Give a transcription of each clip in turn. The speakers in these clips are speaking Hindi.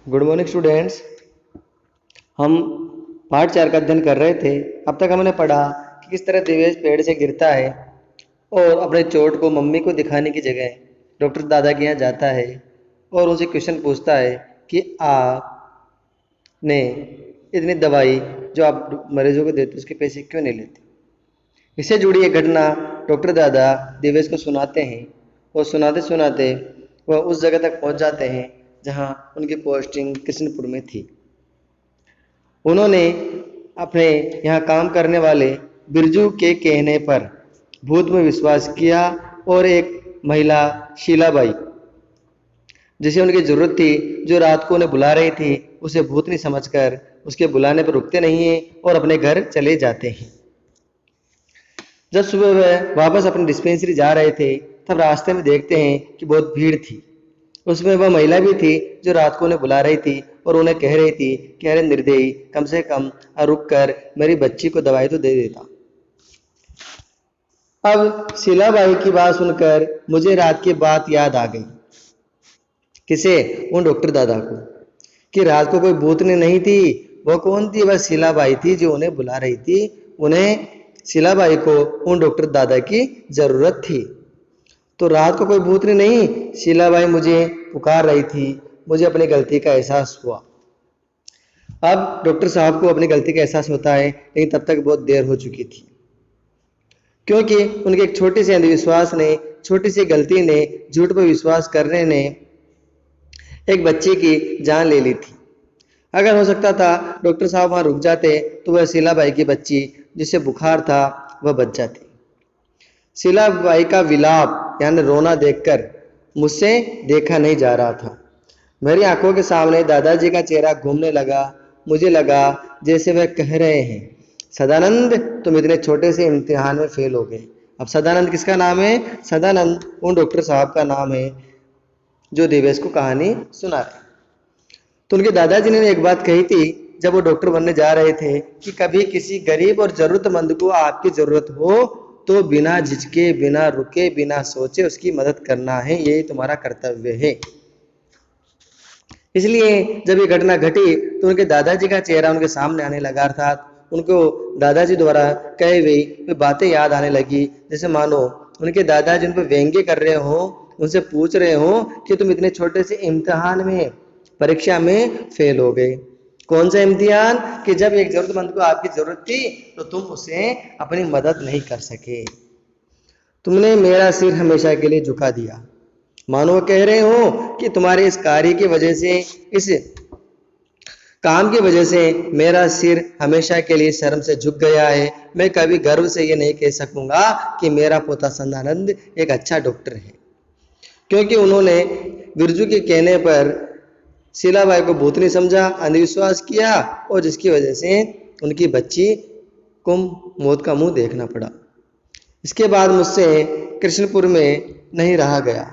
Good morning students. हम पार्ट 4 का अध्ययन कर रहे थे। अब तक हमने पढ़ा कि किस तरह देवेश पेड़ से गिरता है और अपने चोट को मम्मी को दिखाने की जगह डॉक्टर दादा के यहाँ जाता है और उनसे क्वेश्चन पूछता है कि आपने इतनी दवाई जो आप मरीजों को देते उसके पैसे क्यों नहीं लेते। इससे जुड़ी एक घटना डॉक्टर दादा देवेश को सुनाते हैं और सुनाते सुनाते वह उस जगह तक पहुंच जाते हैं जहां उनकी पोस्टिंग कृष्णपुर में थी। उन्होंने अपने यहाँ काम करने वाले बिरजू के कहने पर भूत में विश्वास किया और एक महिला शीलाबाई जिसे उनकी जरूरत थी, जो रात को उन्हें बुला रही थी, उसे भूत नहीं समझकर उसके बुलाने पर रुकते नहीं हैं और अपने घर चले जाते हैं। जब सुबह वह वापस अपनी डिस्पेंसरी जा रहे थे तब रास्ते में देखते हैं कि बहुत भीड़ थी। उसमें वह महिला भी थी जो रात को उन्हें बुला रही थी और उन्हें कह रही थी कि अरे निर्दयी, कम से कम रुक कर मेरी बच्ची को दवाई तो दे देता। अब शीलाबाई की बात सुनकर मुझे रात की बात याद आ गई। किसे? उन डॉक्टर दादा को। कि रात को कोई भूतनी नहीं थी। वो कौन थी? वह शीलाबाई थी जो उन्हें बुला रही थी। उन्हें शीलाबाई को उन डॉक्टर दादा की जरूरत थी। तो रात को कोई भूतनी नहीं, शीलाबाई मुझे पुकार रही थी। मुझे अपनी गलती का एहसास हुआ। अब डॉक्टर साहब को अपनी गलती का एहसास होता है, लेकिन तब तक बहुत देर हो चुकी थी, क्योंकि उनके एक छोटी सी अंधविश्वास ने, छोटी सी गलती ने, झूठ पर विश्वास करने ने एक बच्चे की जान ले ली थी। अगर हो सकता था डॉक्टर साहब वहां रुक जाते तो वह शीलाबाई की बच्ची जिसे बुखार था वह बच जाती। शीलाबाई का विलाप यानी रोना देखकर मुझसे देखा नहीं जा रहा था। मेरी आंखों के सामने दादाजी का चेहरा घूमने लगा। मुझे लगा जैसे वह कह रहे हैं, सदानंद तुम इतने छोटे से इम्तिहान में फेल हो गए। अब सदानंद किसका नाम है? सदानंद उन डॉक्टर साहब का नाम है जो देवेश को कहानी सुना रहे। तो उनके दादाजी ने एक बात कही थी जब वो डॉक्टर बनने जा रहे थे कि कभी किसी गरीब और जरूरतमंद को आपकी जरूरत हो तो बिना झिझके, बिना रुके, बिना सोचे उसकी मदद करना है, यही तुम्हारा कर्तव्य है। इसलिए जब ये घटना घटी तो उनके दादाजी का चेहरा उनके सामने आने लगा, अर्थात उनको दादाजी द्वारा कही हुई बातें याद आने लगी, जैसे मानो उनके दादाजी उन पर व्यंग्य कर रहे हो, उनसे पूछ रहे हो कि तुम इतने छोटे से इम्तिहान में, परीक्षा में फेल हो गए। कौन सा इम्तिहान? कि जब एक जरूरतमंद को आपकी जरूरत थी तो तुम उसे अपनी मदद नहीं कर सके। तुमने मेरा सिर हमेशा के लिए झुका दिया। मानो कह रहे हो कि तुम्हारे इस कार्य की वजह से, इस काम की वजह से मेरा सिर हमेशा के लिए शर्म से झुक गया है। मैं कभी गर्व से ये नहीं कह सकूंगा कि मेरा पोता सदानंद एक अच्छा डॉक्टर है, क्योंकि उन्होंने बिरजू के कहने पर शीलाबाई को भूतनी समझा, अंधविश्वास किया और जिसकी वजह से उनकी बच्ची को मौत का मुंह देखना पड़ा। इसके बाद मुझसे कृष्णपुर में नहीं रहा गया।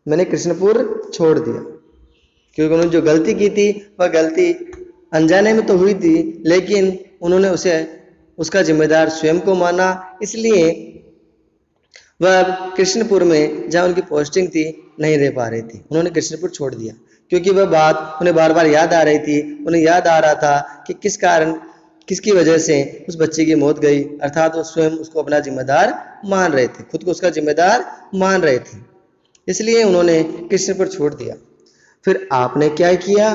मैंने कृष्णपुर छोड़ दिया, क्योंकि उन्होंने जो गलती की थी वह गलती अनजाने में तो हुई थी, लेकिन उन्होंने उसे, उसका जिम्मेदार स्वयं को माना। इसलिए वह कृष्णपुर में जहाँ उनकी पोस्टिंग थी नहीं रह पा रही थी। उन्होंने कृष्णपुर छोड़ दिया क्योंकि वह बात उन्हें बार बार याद आ रही थी। उन्हें याद आ रहा था कि किस कारण, किसकी वजह से उस बच्चे की मौत गई, अर्थात वो स्वयं उसको अपना जिम्मेदार मान रहे थे, खुद को उसका जिम्मेदार मान रहे थे। इसलिए उन्होंने कृष्णपुर छोड़ दिया। फिर आपने क्या किया?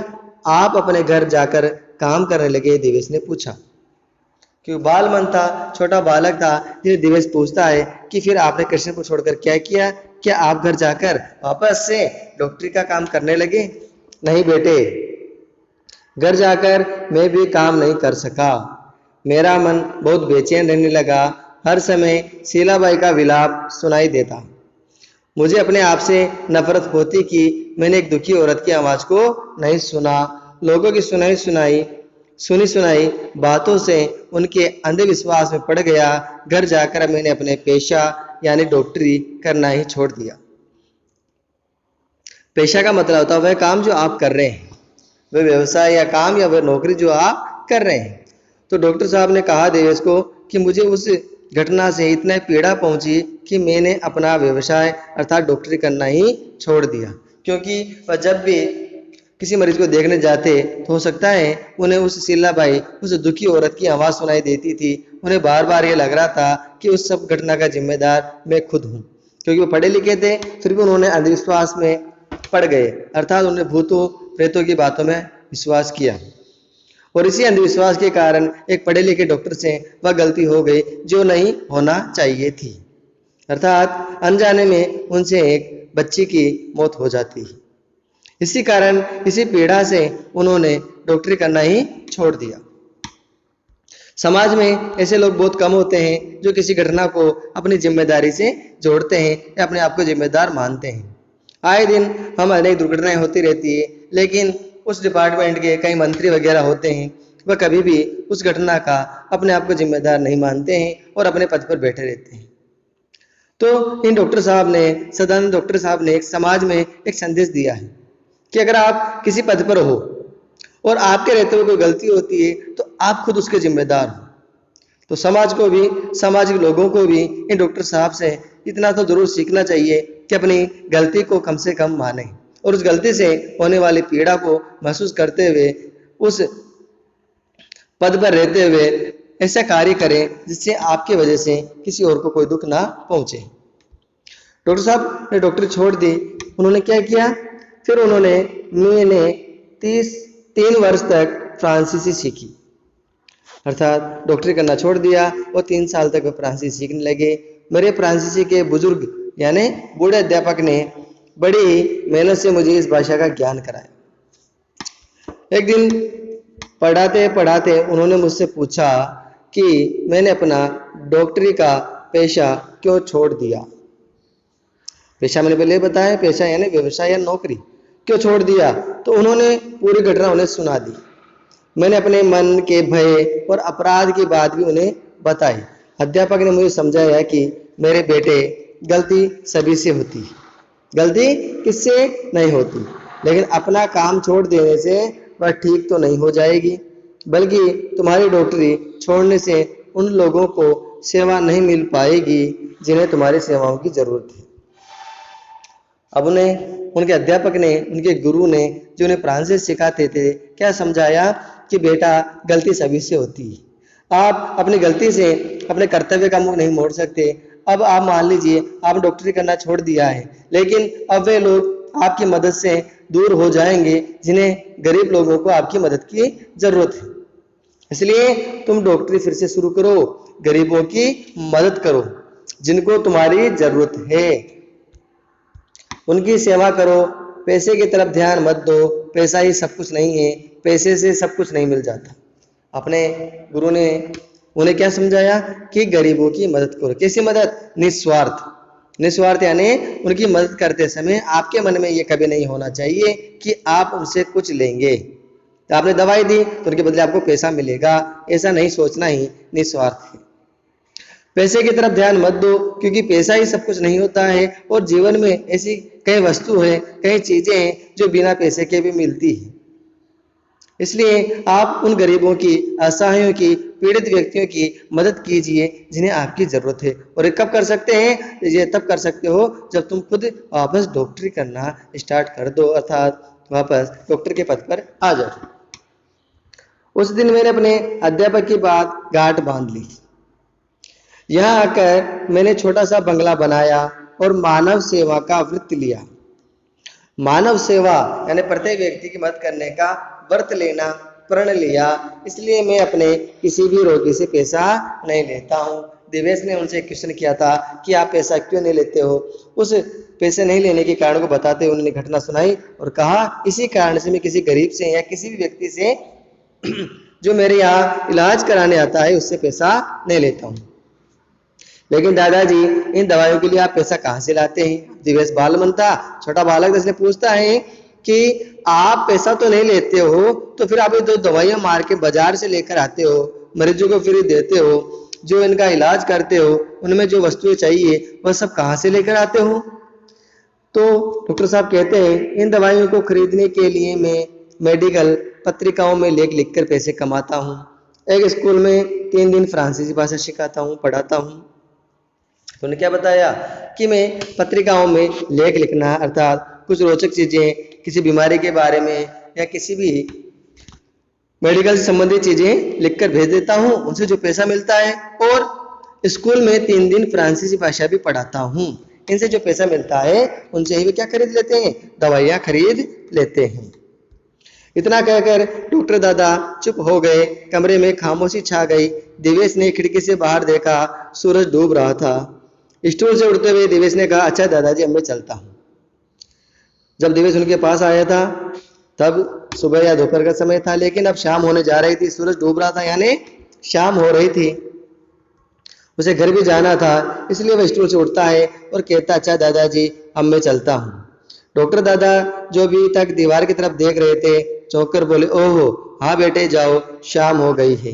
आप अपने घर जाकर काम करने लगे? देवेश ने पूछा। क्योंकि बाल मन था, छोटा बालक था, इसलिए देवेश पूछता है कि फिर आपने कृष्णपुर छोड़कर क्या किया? क्या आप घर जाकर वापस से डॉक्टरी का काम करने लगे? नहीं बेटे, घर जाकर मैं भी काम नहीं कर सका। मेरा मन बहुत बेचैन रहने लगा। हर समय शीलाबाई का विलाप सुनाई देता। मुझे अपने आप से नफरत होती कि मैंने एक दुखी औरत की आवाज को नहीं सुना। लोगों की सुनी सुनाई बातों से उनके अंधविश्वास में पड़ गया। घर जाकर मैंने अपने पेशा यानी डॉक्टरी करना ही छोड़ दिया। पेशा का मतलब होता है वह काम जो आप कर रहे हैं, वह व्यवसाय या काम या वह नौकरी जो आप कर रहे हैं। तो डॉक्टर साहब ने कहा देवेश को कि मुझे उस घटना से इतना पीड़ा पहुंची कि मैंने अपना व्यवसाय अर्थात डॉक्टरी करना ही छोड़ दिया, क्योंकि वह जब भी किसी मरीज को देखने जाते तो हो सकता है उन्हें उस शीलाबाई, उस दुखी औरत की आवाज़ सुनाई देती थी। उन्हें बार बार ये लग रहा था कि उस सब घटना का जिम्मेदार मैं खुद हूँ, क्योंकि वो पढ़े लिखे थे, फिर भी उन्होंने अंधविश्वास में पड़ गए, अर्थात उन्होंने भूतों प्रेतों की बातों में विश्वास किया। और इसी अंधविश्वास के कारण एक पढ़े लिखे डॉक्टर से वह गलती हो गई जो नहीं होना चाहिए थी, अर्थात अनजाने में उनसे एक बच्ची की मौत हो जाती। इसी कारण, इसी पीड़ा से उन्होंने डॉक्टरी करना ही छोड़ दिया। समाज में ऐसे लोग बहुत कम होते हैं जो किसी घटना को अपनी जिम्मेदारी से जोड़ते हैं या अपने आप को जिम्मेदार मानते हैं। आए दिन हम अनेक दुर्घटनाएं होती रहती है, लेकिन उस डिपार्टमेंट के कई मंत्री वगैरह होते हैं, वह कभी भी उस घटना का अपने आप को जिम्मेदार नहीं मानते हैं और अपने पद पर बैठे रहते हैं। तो इन डॉक्टर साहब ने, सदानंद डॉक्टर साहब ने एक समाज में एक संदेश दिया है कि अगर आप किसी पद पर हो और आपके रहते हुए कोई गलती होती है तो आप खुद उसके जिम्मेदार हो। तो समाज को भी, सामाजिक लोगों को भी इन डॉक्टर साहब से इतना तो जरूर सीखना चाहिए कि अपनी गलती को कम से कम माने और उस गलती से होने वाली पीड़ा को महसूस करते हुए उस पद पर रहते हुए ऐसा कार्य करें जिससे आपकी वजह से किसी और को कोई दुख ना पहुंचे। डॉक्टर साहब ने डॉक्टरी छोड़ दी। उन्होंने क्या किया, फिर उन्होंने मैंने 3 वर्ष तक फ्रांसीसी सीखी, अर्थात डॉक्टरी करना छोड़ दिया और 3 साल तक वे फ्रांसीसी सीखने लगे। मेरे फ्रांसीसी के बुजुर्ग यानी बूढ़े अध्यापक ने बड़ी मेहनत से मुझे इस भाषा का ज्ञान कराया। एक दिन पढ़ाते पढ़ाते उन्होंने मुझसे पूछा कि मैंने अपना डॉक्टरी का पेशा क्यों छोड़ दिया। पेशा मैंने पहले बताया, पेशा यानी व्यवसाय या नौकरी, क्यों छोड़ दिया। तो उन्होंने पूरी घटना उन्हें सुना दी। मैंने अपने मन के भय और अपराध की बात भी उन्हें बताई। अध्यापक ने मुझे समझाया कि मेरे बेटे, गलती सभी से होती है, गलती किससे नहीं होती, लेकिन अपना काम छोड़ देने से वह ठीक तो नहीं हो जाएगी, बल्कि तुम्हारी डॉक्टरी छोड़ने से उन लोगों को सेवा नहीं मिल पाएगी जिन्हें तुम्हारी सेवाओं की जरूरत है। अब उनके अध्यापक ने, उनके गुरु ने, जो उन्हें फ्रांसीसी सिखाते थे, क्या समझाया कि बेटा गलती सभी से होती है। आप अपनी गलती से अपने कर्तव्य का मुंह नहीं मोड़ सकते। अब आप मान लीजिए आप डॉक्टरी करना छोड़ दिया है, लेकिन अब वे लोग आपकी मदद से दूर हो जाएंगे जिन्हें, गरीब लोगों को आपकी मदद की जरूरत है। इसलिए तुम डॉक्टरी फिर से शुरू करो, गरीबों की मदद करो जिनको तुम्हारी जरूरत है, उनकी सेवा करो। पैसे की तरफ ध्यान मत दो, पैसा ही सब कुछ नहीं है, पैसे से सब कुछ नहीं मिल जाता। अपने गुरु ने उन्हें क्या समझाया कि गरीबों की मदद करो। कैसी मदद? निस्वार्थ। निस्वार्थ यानी उनकी मदद करते समय आपके मन में ये कभी नहीं होना चाहिए कि आप उनसे कुछ लेंगे। तो आपने दवाई दी तो उनके बदले आपको पैसा मिलेगा, ऐसा नहीं सोचना ही निस्वार्थ है। पैसे की तरफ ध्यान मत दो, क्योंकि पैसा ही सब कुछ नहीं होता है और जीवन में ऐसी कई वस्तु है, कई चीजें हैं जो बिना पैसे के भी मिलती है। इसलिए आप उन गरीबों की, असहायों की, पीड़ित व्यक्तियों की मदद कीजिए जिन्हें आपकी जरूरत है। और ये कब कर सकते हैं? ये तब कर सकते हो जब तुम खुद वापस डॉक्टरी करना स्टार्ट कर दो, अर्थात वापस डॉक्टर के पद पर आ जाओ। उस दिन मैंने अपने अध्यापक की बात गांठ बांध ली। यहाँ आकर मैंने छोटा सा बंगला बनाया और मानव सेवा का व्रत लिया। मानव सेवा यानी प्रत्येक व्यक्ति की मदद करने का व्रत लेना, प्रण लिया। इसलिए मैं अपने किसी भी रोगी से पैसा नहीं लेता हूँ। दिवेश ने उनसे क्वेश्चन किया था कि आप पैसा क्यों नहीं लेते हो। उस पैसे नहीं लेने के कारण को बताते हुए उन्होंने घटना सुनाई और कहा, इसी कारण से मैं किसी गरीब से या किसी भी व्यक्ति से जो मेरे यहाँ इलाज कराने आता है उससे पैसा नहीं लेता हूँ। लेकिन दादाजी, इन दवाइयों के लिए आप पैसा कहाँ से लाते हैं? दिवेश बालमन था, छोटा बालक, इसलिए पूछता है कि आप पैसा तो नहीं लेते हो, तो फिर आप ये 2 दवाइयां मार के बाजार से लेकर आते हो, मरीजों को फ्री देते हो, जो इनका इलाज करते हो, उनमें जो वस्तुएं चाहिए वह सब कहाँ से लेकर आते हो? तो डॉक्टर साहब कहते हैं, इन दवाइयों को खरीदने के लिए मैं मेडिकल पत्रिकाओं में लेख लिखकर पैसे कमाता हूँ। एक स्कूल में 3 दिन फ्रांसीसी भाषा सिखाता हूँ, पढ़ाता हूँ। तो उन्होंने क्या बताया कि मैं पत्रिकाओं में लेख लिखना, अर्थात कुछ रोचक चीजें, किसी बीमारी के बारे में या किसी भी मेडिकल से संबंधित चीजें लिखकर भेज देता हूँ, उनसे जो पैसा मिलता है, और स्कूल में 3 दिन फ्रांसीसी भाषा भी पढ़ाता हूँ। इनसे जो पैसा मिलता है उनसे ही वे क्या खरीद लेते हैं, दवाइयाँ खरीद लेते हैं। इतना कहकर डॉक्टर दादा चुप हो गए। कमरे में खामोशी छा गई। देवेश ने खिड़की से बाहर देखा, सूरज डूब रहा था। स्टूल से उठते हुए देवेश ने कहा, अच्छा दादाजी, अब मैं चलता हूँ। जब देवेश उनके पास आया था तब सुबह या दोपहर का समय था, लेकिन अब शाम होने जा रही थी। सूरज डूब रहा था, यानी शाम हो रही थी। उसे घर भी जाना था, इसलिए वह स्टूल से उठता है और कहता, अच्छा दादाजी, अब मैं चलता हूँ। डॉक्टर दादा जो अभी तक दीवार की तरफ देख रहे थे, चौंक कर बोले, ओहो, हाँ बेटे, जाओ, शाम हो गई है।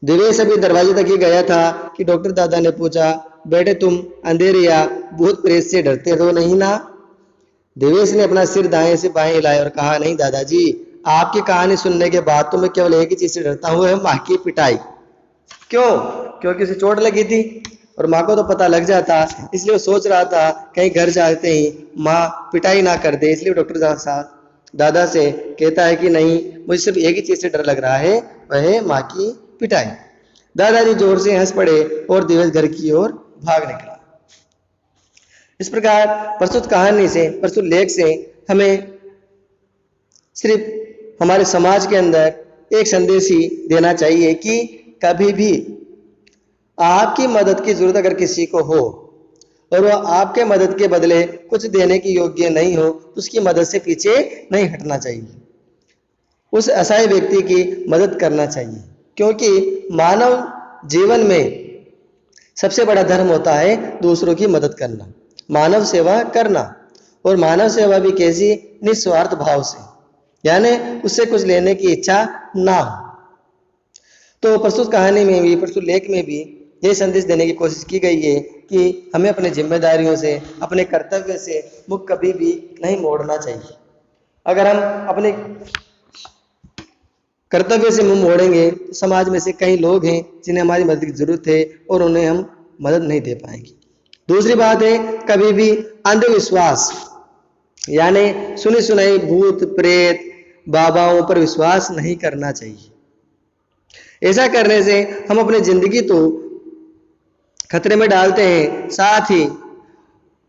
देवेश अभी दरवाजे तक ही गया था कि डॉक्टर दादा ने पूछा, बेटे, तुम अंधेरे या भूत प्रेत से डरते तो नहीं ना? देवेश ने अपना सिर दाएं से बाएं हिलाया और कहा, नहीं दादाजी, आपकी कहानी सुनने के बाद तो मैं केवल एक ही चीज से डरता हूँ, है माँ की पिटाई। क्यों? क्योंकि उसे चोट लगी थी और माँ को तो पता लग जाता, इसलिए वो सोच रहा था कहीं घर जाते ही माँ पिटाई ना कर दे। इसलिए डॉक्टर दादा से कहता है कि नहीं, मुझे सिर्फ एक ही चीज से डर लग रहा है, वह है माँ की पिटाई। दादाजी जोर से हंस पड़े और देवेश घर की ओर भाग निकला। इस प्रकार प्रस्तुत कहानी से, प्रस्तुत लेख से हमें सिर्फ हमारे समाज के अंदर एक संदेश ही देना चाहिए कि कभी भी आपकी मदद की जरूरत अगर किसी को हो और वह आपके मदद के बदले कुछ देने की योग्य नहीं हो, तो उसकी मदद से पीछे नहीं हटना चाहिए। उस असहाय व्यक्ति की मदद करना चाहिए, क्योंकि मानव जीवन में सबसे बड़ा धर्म होता है दूसरों की मदद करना, मानव सेवा करना। और मानव सेवा भी कैसी? निस्वार्थ भाव से, यानी उससे कुछ लेने की इच्छा ना हो। तो प्रस्तुत कहानी में भी, प्रस्तुत लेख में भी ये संदेश देने की कोशिश की गई है कि हमें अपने जिम्मेदारियों से, अपने कर्तव्य से मुख कभी भी नहीं मोड़ना चाहिए। अगर हम अपने कर्तव्य से मुंह मोड़ेंगे तो समाज में से कई लोग हैं जिन्हें हमारी मदद की जरूरत है और उन्हें हम मदद नहीं दे पाएंगे। दूसरी बात है, कभी भी अंधविश्वास यानी सुनी सुनाई भूत प्रेत बाबाओं पर विश्वास नहीं करना चाहिए। ऐसा करने से हम अपनी जिंदगी तो खतरे में डालते हैं, साथ ही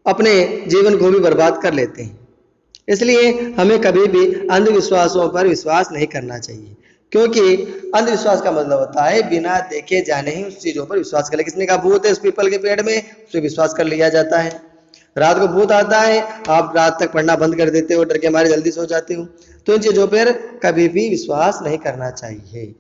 अपने जीवन को भी बर्बाद कर लेते हैं। इसलिए हमें कभी भी अंधविश्वासों पर विश्वास नहीं करना चाहिए, क्योंकि अंधविश्वास का मतलब होता है बिना देखे जाने ही उस चीजों पर विश्वास कर ले। किसने कहा भूत है उस पीपल के पेड़ में, उस पर विश्वास कर लिया जाता है। रात को भूत आता है, आप रात तक पढ़ना बंद कर देते हो, डर के मारे जल्दी सो जाते हो। तो इन चीजों पर कभी भी विश्वास नहीं करना चाहिए।